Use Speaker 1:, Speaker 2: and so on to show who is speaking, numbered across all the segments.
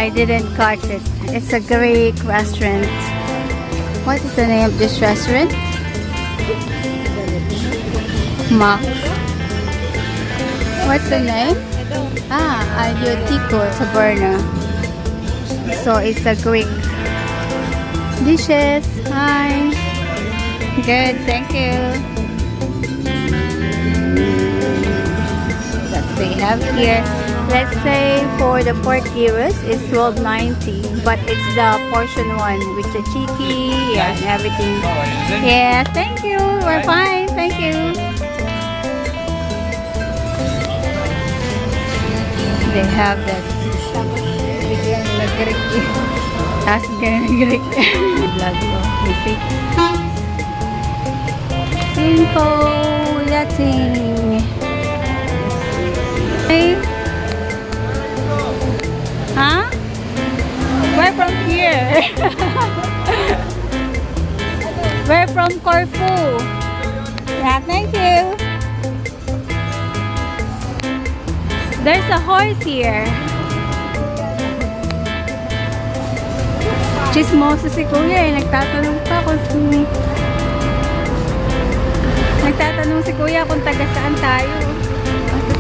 Speaker 1: I didn't catch it. It's a Greek restaurant. What is the name of this restaurant? Ma. What's the name? Ayotiko Taverna. So it's a Greek dishes. Hi. Good, thank you. That they have here. Let's say for the pork gyros it's $12.90, but it's the portion one with the chicky and everything. Yeah, thank you. We're fine, thank you. They have this. Ask Greek. You see? Info Latin. Hey. Huh? We're from here. We're from Corfu. Yeah, thank you. There's a horse here. Chismoso si Kuya eh. Nagtatanong si Kuya kung taga saan tayo.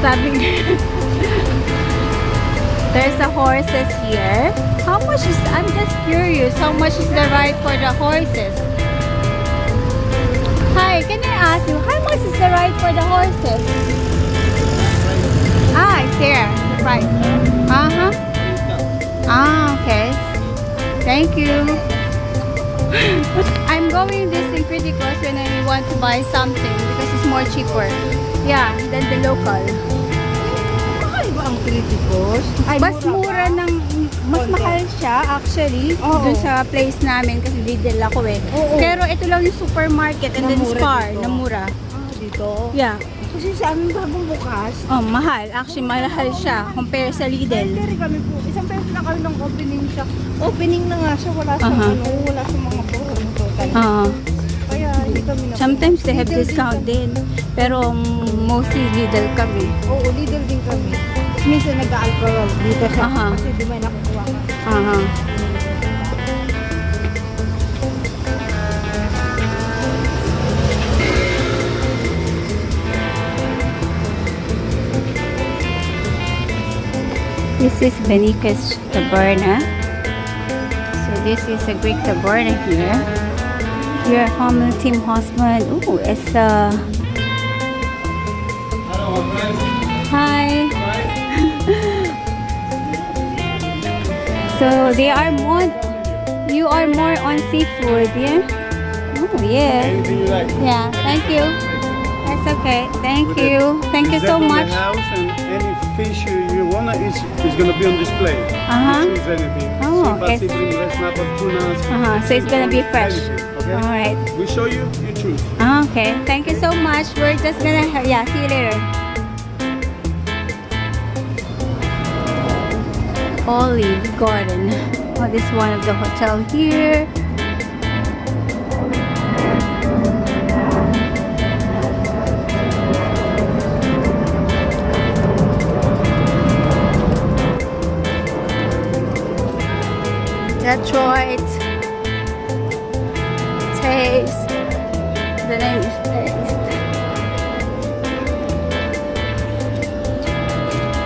Speaker 1: Sabi there's a horses here. How much is, I'm just curious, how much is the ride for the horses? Hi, can I ask you, how much is the ride for the horses? It's here, the price. Okay. Thank you. I'm going this in Criticos when I want to buy something because it's more cheaper. Yeah, than the local.
Speaker 2: Mahal ba ang Criticos?
Speaker 1: Mas mura ng, mas mahal siya actually dun sa place namin kasi Lidl ako eh. Pero ito lang yung supermarket and then Spar na mura.
Speaker 2: Dito?
Speaker 1: Yeah.
Speaker 2: Kasi sa amin bagong bukas.
Speaker 1: Mahal. Actually, mahal siya compare sa Lidl.
Speaker 2: Pero kami po, isang beses na kami ng opening siya. Opening na nga siya, wala sa wala sa mga total. Kaya hindi kami na.
Speaker 1: Sometimes they have discount din. Pero mostly Lidl kami.
Speaker 2: Oo, Lidl din kami. Tapos minsan nag-alcohol dito siya. Kasi di may nakukuha ka. This is Benika's Taverna. So this is a Greek Taverna here. Your family team husband. Oh, it's a... Hi. So they are more... You are more on seafood, yeah? Oh, yeah.
Speaker 3: Anything you like.
Speaker 1: Yeah, thank you. That's okay. Thank you. Thank you so much.
Speaker 3: Any fish you wanna is gonna be on display. You choose anything.
Speaker 1: Okay. So it's gonna be fresh.
Speaker 3: Okay.
Speaker 1: All right.
Speaker 3: We show you, you choose.
Speaker 1: Okay. Thank you so much. We're just gonna see you later. Olive Garden. Oh, this is one of the hotel here. Detroit. Taste. The name is Taste.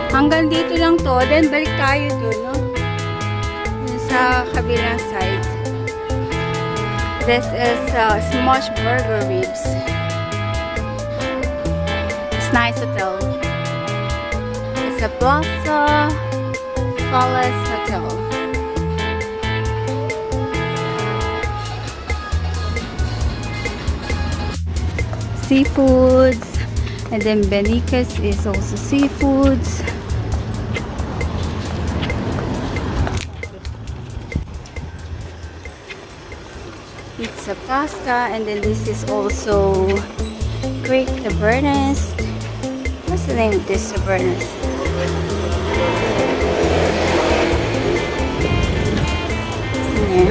Speaker 1: Hanggang dito lang to. Then balik tayo dun, no? Sa kabilang side. This is smashed burger ribs. It's nice hotel. It's a Plaza Palace Hotel. Seafoods, and then Benika's is also seafoods. Pizza pasta, and then this is also Greek Taverna'S. What's the name of this Taverna'S?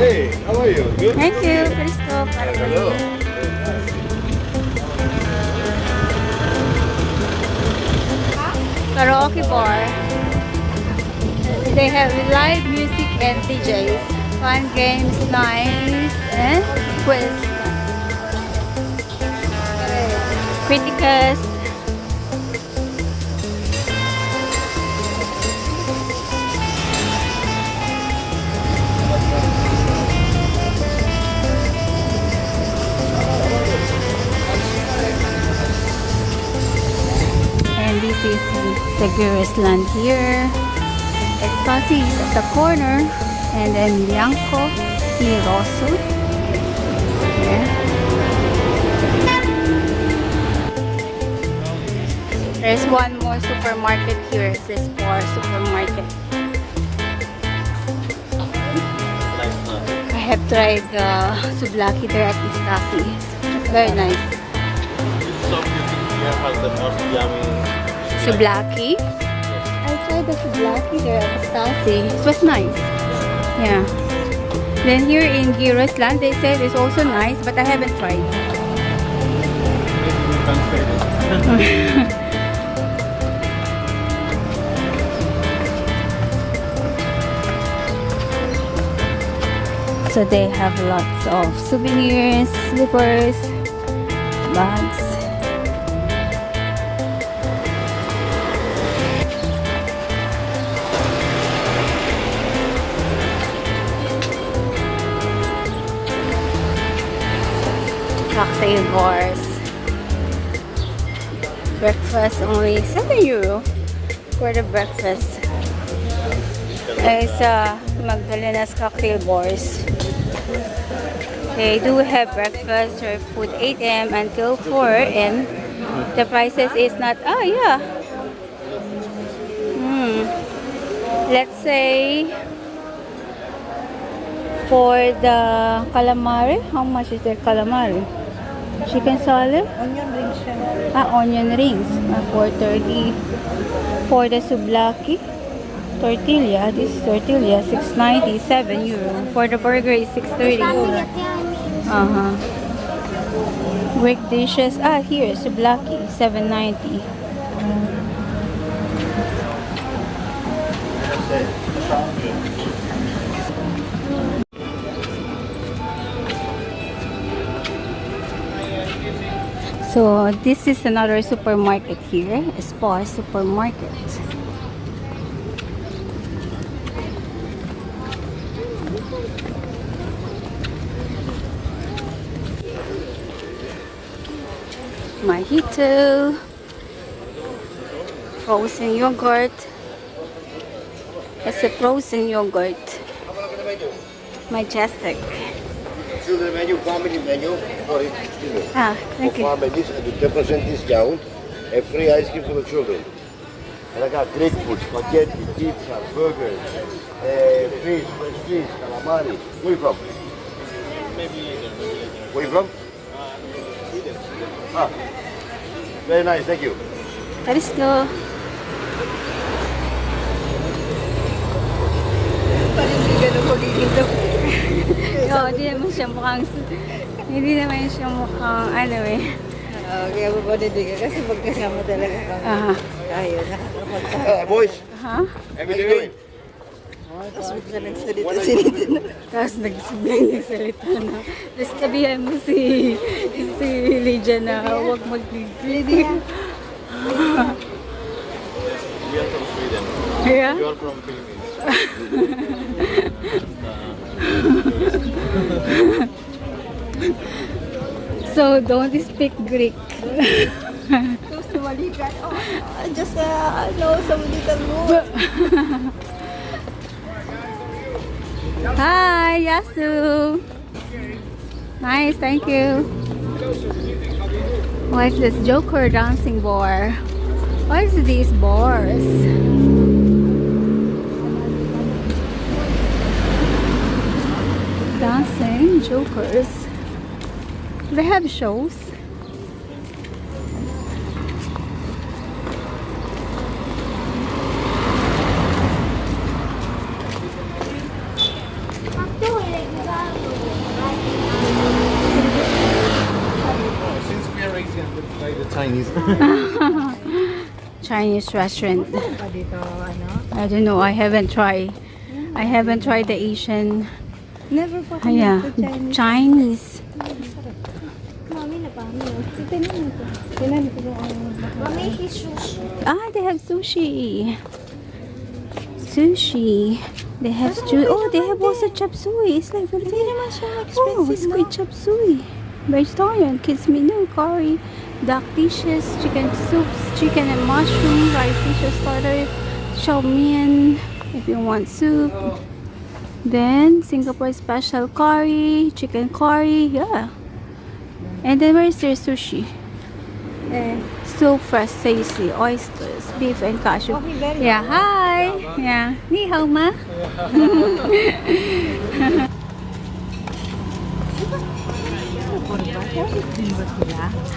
Speaker 3: Hey, how are you? Good?
Speaker 1: Thank you. Cristo.
Speaker 3: Hello.
Speaker 1: Karaoke bar. They have live music and DJs, fun games, night, and quiz. Criticus. And this is the Gurus land here. Espasi is at the corner, and then Bianco y Rosso. Yeah. There's one more supermarket here. This bar supermarket. I have tried souvlaki there at Istasi. It's very nice.
Speaker 4: Shop you think here has the most yummy
Speaker 1: Souvlaki. I tried the souvlaki there at Istasi. It was nice. Yeah. Then here in Giros land, they said it's also nice, but I haven't tried.
Speaker 4: maybe we can trade it.
Speaker 1: So they have lots of souvenirs, slippers, bags. Cocktail bars. Breakfast only €7 for the breakfast. It's Magdalena's cocktail bars. They do have breakfast or food 8 a.m. until 4 a.m. The prices is not, let's say for the calamari, how much is their calamari? Chicken salad?
Speaker 2: Onion rings siya.
Speaker 1: Onion rings. 4.30. For the souvlaki, tortilla, this is tortilla, €6.90, €7. For the burger is $6.30. Greek dishes, here, souvlaki, $7.90. So this is another supermarket here, a Spa supermarket. Mojito, frozen yogurt. It's a frozen yogurt. Majestic.
Speaker 5: Children menu, family menu for it.
Speaker 1: Thank you.
Speaker 5: Families at the 10% discount and free ice cream for the children. And I got great food, spaghetti, pizza, burgers, fish, fresh fish, calamari. Where you from?
Speaker 4: Maybe later.
Speaker 5: Where you from? Very nice, thank you.
Speaker 1: Aristo. Hindi naman siya mukhang ano eh.
Speaker 2: Kaya mapanindi ka kasi magkasama talaga kami. Ayun, nakakapagkakaroon.
Speaker 5: Boys,
Speaker 1: Huh?
Speaker 5: how you doing?
Speaker 2: Tapos bigla nagsalita-salita na.
Speaker 1: Tapos nagsibay nagsalita na. Tapos sabihan mo si Lydia na huwag mag-Lydia.
Speaker 4: We are from Sweden.
Speaker 1: Yeah?
Speaker 4: You are from Philippines.
Speaker 1: So, don't speak Greek.
Speaker 2: Tapos tumalikan. Just sa little mo.
Speaker 1: Hi, Yasu. Nice, thank you. What is this Joker dancing bar? What is these bars? Dancing Jokers. They have shows.
Speaker 4: Since we are Asian, let's try the Chinese.
Speaker 2: Chinese restaurant.
Speaker 1: Pa dito, ano?
Speaker 2: I don't know. I haven't tried. I haven't tried the Asian.
Speaker 1: Never pa
Speaker 2: Yeah, Chinese.
Speaker 1: Mami na pa. Tinan mo ito. Tinan mo ito. Mami, he's sushi.
Speaker 2: Ah, they have sushi. Sushi. They have oh, they have also chop suey. It's like
Speaker 1: Hindi naman siya
Speaker 2: oh,
Speaker 1: expensive,
Speaker 2: squid chop suey. Vegetarian, kids menu, curry, duck dishes, chicken soups, chicken and mushroom, rice dishes, starter, chow mein, if you want soup. Then Singapore special curry, chicken curry, yeah. And then where's their sushi? So fresh, tasty, oysters, beef and cashew.
Speaker 1: Okay, very
Speaker 2: Yeah, hi. Yeah, ni hao ma.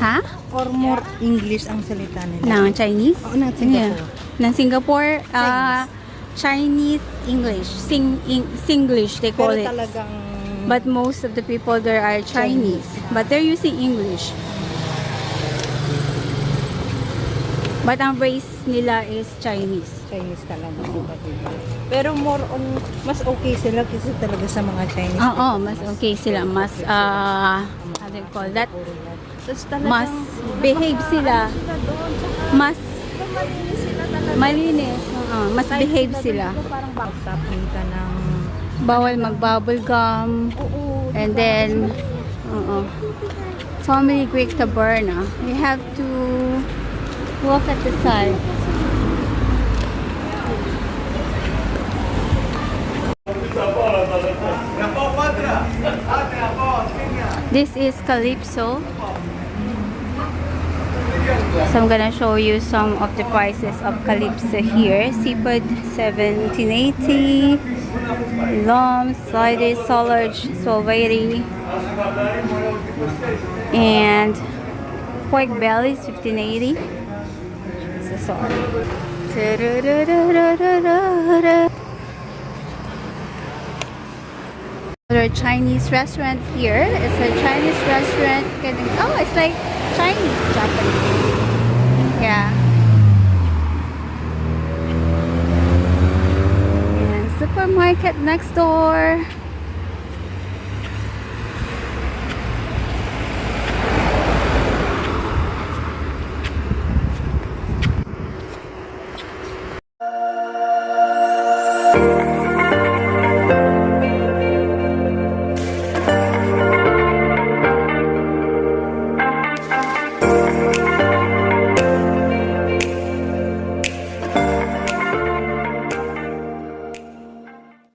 Speaker 2: Ha?
Speaker 1: Or more English ang salita nila.
Speaker 2: Ng Chinese?
Speaker 1: Oo, ng Singapore.
Speaker 2: Yeah. Ng Singapore, Chinese English. Singlish, they call
Speaker 1: Pero
Speaker 2: it.
Speaker 1: talagang
Speaker 2: But most of the people there are Chinese. But they're using English. But ang race nila is Chinese.
Speaker 1: Chinese talaga. Pero more on, mas okay sila kasi talaga sa mga Chinese.
Speaker 2: Oo, mas okay sila. Mas, how do you call that?
Speaker 1: Tapos talagang,
Speaker 2: Mas behave sila. Mas malinis. Mas behave sila.
Speaker 1: parang bagtapin ka ng
Speaker 2: Bawal mag-bubble gum. And then, family Greek taberna. You have to walk at the side. This is Calypso. So I'm gonna show you some of the prices of Calypso here. Seafood 1780, lamb, slider, large, 1280, and pork bellies 1580. So sorry. Another Chinese restaurant here. It's a Chinese restaurant. Oh, it's like Chinese Japanese. Yeah. And supermarket next door.